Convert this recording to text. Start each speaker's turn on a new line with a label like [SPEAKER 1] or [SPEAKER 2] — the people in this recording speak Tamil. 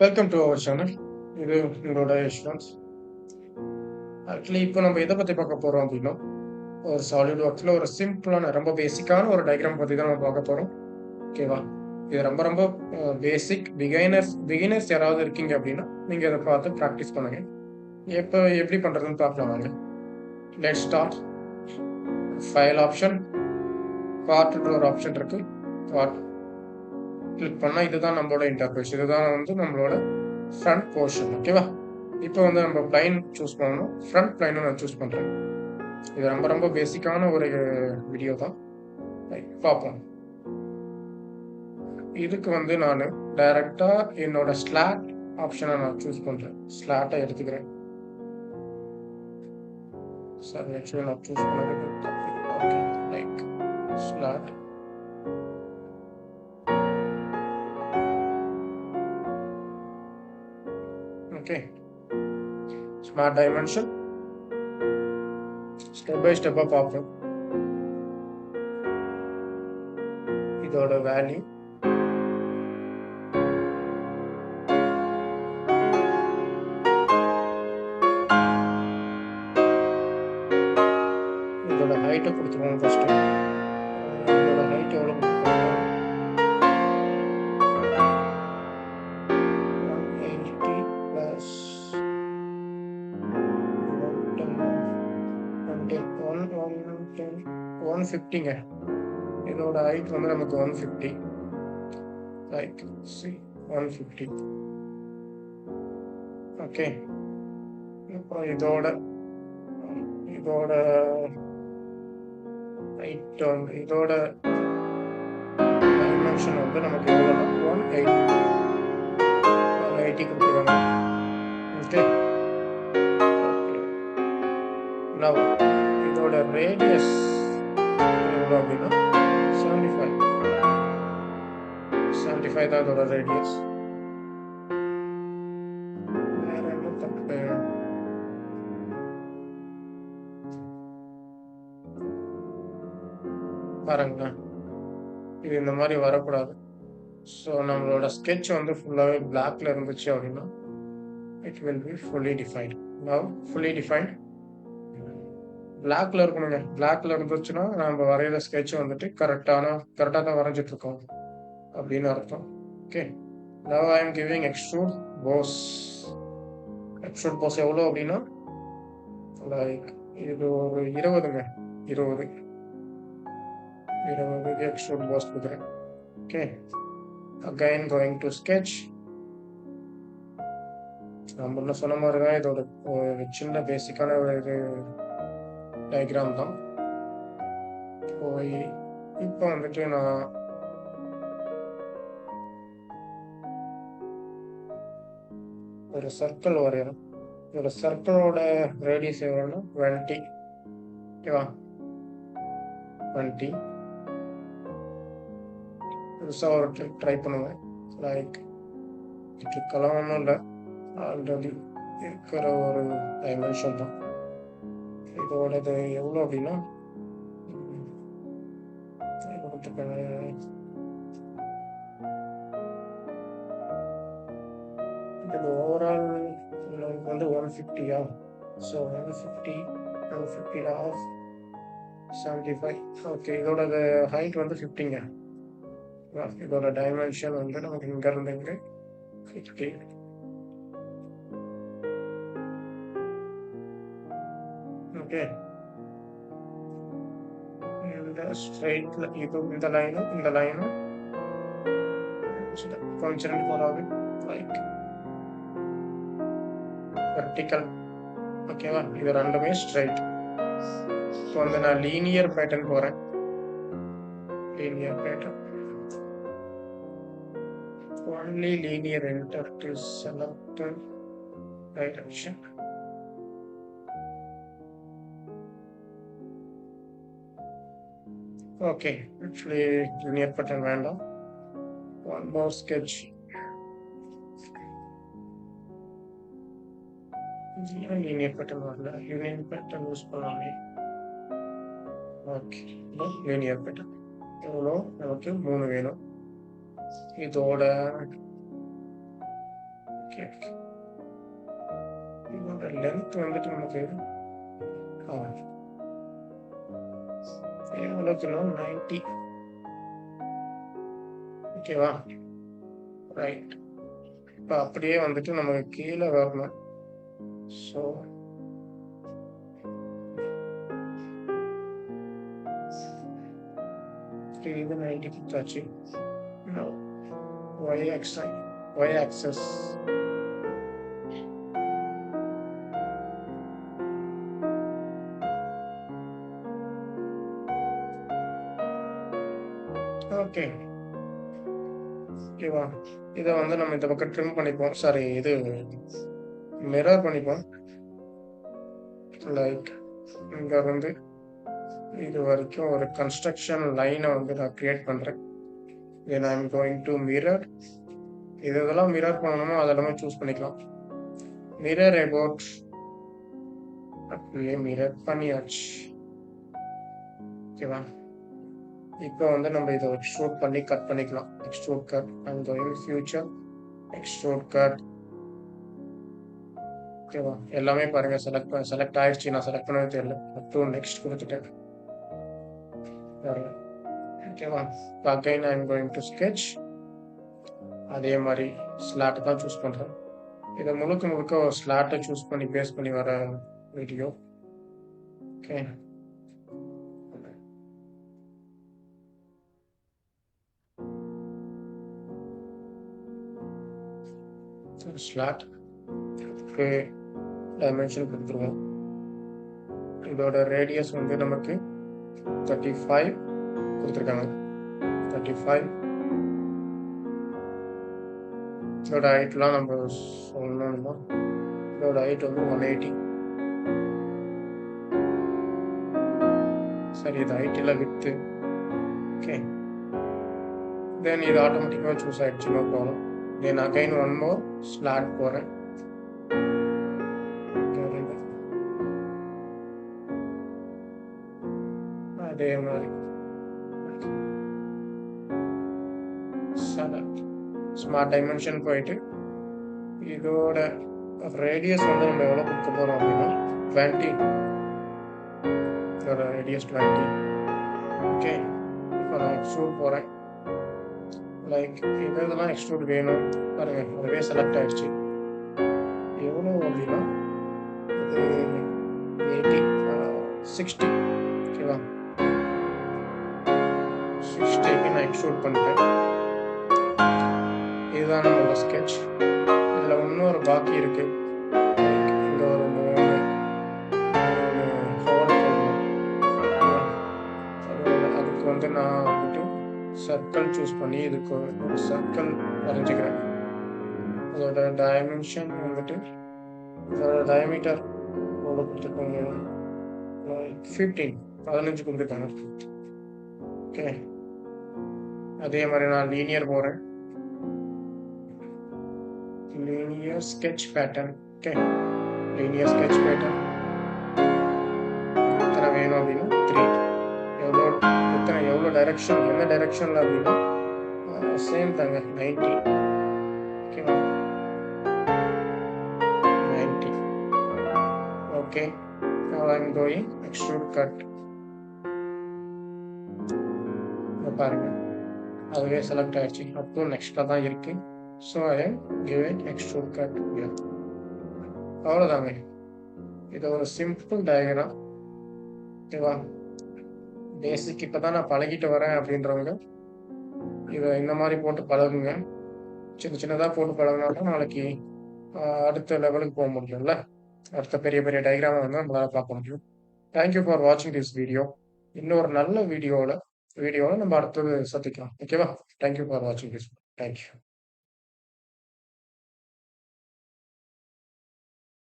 [SPEAKER 1] Welcome to our channel. இது உங்களோட யஷ்வந்த். ஆக்சுவலி இப்போ நம்ம எதை பற்றி பார்க்க போகிறோம் அப்படின்னா, ஒரு சாலிட் ஒர்க்ஸில் ஒரு சிம்பிளான ரொம்ப பேசிக்கான ஒரு டயக்ராம் பற்றி தான் நம்ம பார்க்க போகிறோம். ஓகேவா? இது ரொம்ப ரொம்ப பேசிக். பிகினர்ஸ் யாராவது இருக்கீங்க அப்படின்னா நீங்கள் இதை பார்த்து ப்ராக்டிஸ் பண்ணுங்க. இப்போ எப்படி பண்ணுறதுன்னு பார்க்கலாம் வாங்க. Let's start. ஃபைல் ஆப்ஷன், பார்ட்ன்ற ஒரு ஆப்ஷன் இருக்கு. பார்ட் கிளிக் பண்ணால் இதுதான் நம்மளோட இன்டர்ஃபேஸ். இதுதான் வந்து நம்மளோட ஃப்ரண்ட் போர்ஷன். ஓகேவா? இப்போ வந்து நம்ம பிளைன் சூஸ் பண்ணணும். ஃப்ரண்ட் பிளைனும் நான் சூஸ் பண்ணுறேன். இது ரொம்ப ரொம்ப பேசிக்கான ஒரு வீடியோ தான். பார்ப்போம். இதுக்கு வந்து நான் டைரக்டாக என்னோட ஸ்லாட் ஆப்ஷனை நான் சூஸ் பண்ணுறேன். ஸ்லாட்டை எடுத்துக்கிறேன். சார் ஆக்சுவலி நான் சூஸ் பண்ணதுக்கு okay, like slot. Okay, smart dimension step by ஸ்டெப்பாக பார்ப்போம். இதோட வேல்யூ இதோட ஹைட்டை கொடுத்துருவோம். ஃபர்ஸ்ட் இதோட ஹைட் எவ்வளோ கொடுத்துருவோம்? 180 + 150ங்க. இதோட ஹைட் வந்து நமக்கு 150. Like C 150. ஓகே, இப்போ இதோட ஹைட் வந்து இதோட டைமென்ஷன் வந்து நமக்கு எவ்வளோனா 180 கொடுத்துருவாங்க. ஓகே, நவ் இதோட ரேடியஸ் எவ்வளோ அப்படின்னா 75 தான் இதோட ரேடியஸ். வேற என்ன தப்பு? பாருங்களேன், இது இந்த மாதிரி வரக்கூடாது. ஸோ நம்மளோட ஸ்கெட்ச் வந்து ஃபுல்லாகவே பிளாக்ல இருந்துச்சு அப்படின்னா it will be fully defined. Now fully defined பிளாக்ல இருக்கணுங்க. பிளாக்ல இருந்துச்சுன்னா நம்ம வரைகிற ஸ்கெட்ச் வந்துட்டு கரெக்டாக தான் வரைஞ்சிட்டு இருக்கோம் அப்படின்னு அர்த்தம். Okay, now I am giving extrude boss. Extrude boss எவ்வளோ அப்படின்னா லைக் இது ஒரு 20ங்க. 20 எக்ஸ்ட்ரூட் போஸ் கொடுக்குறேன். Okay, again going to sketch. நம்ம இன்னும் சொன்ன மாதிரி தான் இதோட ஒரு சின்ன பேசிக்கான ஒரு டயக்ராம் தான். போய் இப்போ வந்துட்டு நான் ஒரு சர்க்கிள் வரையணும். இதோட சர்க்கிளோட ரேடியஸ் எவ்வளோன்னா 20. ஓகேவா? 20. புதுசாக ஒரு ட்ரை பண்ணுவேன். லைக் ட்ரிக்கெல்லாம் ஒன்றும் இல்லை, ஆல்ரெடி இருக்கிற ஒரு டைமென்ஷன் தான். இதோடது எவ்வளோ அப்படின்னா இது ஓவரால் வந்து 150. So 150 of 75. ஓகே, இதோட ஹைட் வந்து 50ங்க. இதோட டைமென்ஷன் வந்து நமக்கு இங்க இருந்து இங்க 50. ஓகே, இந்த ஸ்ட்ரைட்ல இது இந்த லைனும் கொஞ்சம் போறாது லைக் வெர்டிக்கல். ஓகேவா? இது ரெண்டுமே ஸ்ட்ரைட். இப்போ வந்து நான் லீனியர் பேட்டர்ன் போறேன். Linear pattern only linear enter to select direction. Okay, actually linear pattern வேண்டாம். One more sketch. linear pattern வரல. linear pattern யூஸ் பண்ணலாமே. ஓகே, linear pattern எவ்வளோ? நமக்கு 3 வேணும். இதோட ஓகே. இதோட லென்த் வந்துட்டு நமக்கு எவ்வளோக்குன்னா 90. ஓகேவா? ரைட். இப்போ அப்படியே வந்துட்டு நமக்கு கீழே வரணும். ஸோ இது 90 கொடுத்தாச்சு. y axis okay. ஓகேவா? இதை வந்து நம்ம இந்த பக்கம் ட்ரிம் பண்ணிப்போம். சாரி, இது மிரர் பண்ணிப்போம். லைக் இங்க இருந்து இது வரைக்கும் ஒரு கன்ஸ்ட்ரக்ஷன் லைனை வந்து நான் கிரியேட் பண்றேன். Then I am going to mirror. இதெல்லாம் மிரர் பண்ணணுமோ அதெல்லாமே சூஸ் பண்ணிக்கலாம். மிரர் அபவுட் அப்படியே மிரர் பண்ணியாச்சு. ஓகேவா? இப்போ வந்து நம்ம இதை எக்ஸ்ட்ரூட் பண்ணி கட் பண்ணிக்கலாம். Extrude cut. I'm going future extrude cut. ஓகேவா? எல்லாமே பாருங்க செலக்ட் ஆயிடுச்சு. நான் செலக்ட் பண்ணவே தெரியல. அப்புறம் நெக்ஸ்ட் கொடுத்துட்டேன். ஓகேவா? Again I am going to sketch. அதே மாதிரி ஸ்லாட் தான் சூஸ் பண்றேன். இதை முழுக்க ஒரு ஸ்லாட்டை சூஸ் பண்ணி பேஸ் பண்ணி வர வீடியோ. ஓகே. ஸ்லாட் டைமென்ஷன் கொடுத்துருவோம். இதோட ரேடியஸ் வந்து நமக்கு 35 கொடுத்துருக்காங்க. 35. இதோட ஹைட்லாம் நம்ம சொல்லணும்னா இதோட ஹைட் வந்து 180. சரி, இது ஹைட் இல்லை, வித்து. ஓகே. தென் இது ஆட்டோமேட்டிக்காக சூஸ் ஆயிடுச்சு. No problem. Then again one more slot போகிறேன். அதே மாதிரி ஸ்மார்ட் டைமென்ஷன் போயிட்டு இதோட ரேடியஸ் வந்து நம்ம எவ்வளோ கொடுக்க போகிறோம் அப்படின்னா 20. இதோட ரேடியஸ் 20. ஓகே. இப்போ நான் எக்ஸ்ட்ரூட் போகிறேன். லைக் இதெல்லாம் எக்ஸ்ட்ரூட் வேணும் பாருங்க. அதுவே செலக்ட் ஆயிடுச்சு. எவ்வளோ அப்படின்னா இது 80 60. ஓகேவா? 60க்கு நான் எக்ஸ்ட்ரூட் பண்ணிட்டேன். இதுதான் நம்மளோட ஸ்கெட்ச். இதில் இன்னொரு பாக்கி இருக்கு. இங்கே ஒரு 3 ஹோல் போடணும். அதுக்கு வந்து நான் வந்துட்டு சர்க்கிள் சூஸ் பண்ணி இதுக்கு ஒரு சர்க்கிள் வரைஞ்சிக்கிறேன். அதோட டைமென்ஷன் வந்துட்டு அதோட டயமீட்டர் எவ்வளோ கொடுத்துருக்காங்க? 15 கொடுத்துருக்காங்க. ஓகே. அதே மாதிரி நான் லீனியர் போகிறேன். linear sketch pattern. Okay, linear sketch pattern. எத்தனை வேணும் அப்படின்னா 3. எவ்வளோ டைரக்ஷன், என்ன டைரக்ஷன்ல அப்படின்னா சேம் தாங்க, 90. ஓகேவா? 90. Okay. now I'm going extrude cut. பாருங்க, அதுவே செலக்ட் ஆயிடுச்சு. அப்புறம் நெக்ஸ்ட்ல தான் இருக்கு. So I am giving extrude cut. அவ்வளோதாங்க. இது ஒரு சிம்பிள் டயக்ராம். ஓகேவா? பேசிக் இப்போ தான் நான் பழகிட்டு வரேன் அப்படின்றவங்க இதை இந்த மாதிரி போட்டு பழகுங்க. சின்னதாக போட்டு பழகினாலும் நாளைக்கு அடுத்த லெவலுக்கு போக முடியும்ல. அடுத்த பெரிய பெரிய டயக்ராமை வந்து நம்மளால பார்க்க முடியும். தேங்க்யூ ஃபார் வாட்சிங் திஸ் வீடியோ. இன்னொரு நல்ல வீடியோவில் நம்ம அடுத்தது சந்திக்கலாம். ஓகேவா? தேங்க்யூ ஃபார் வாட்சிங் திஸ். தேங்க்யூ.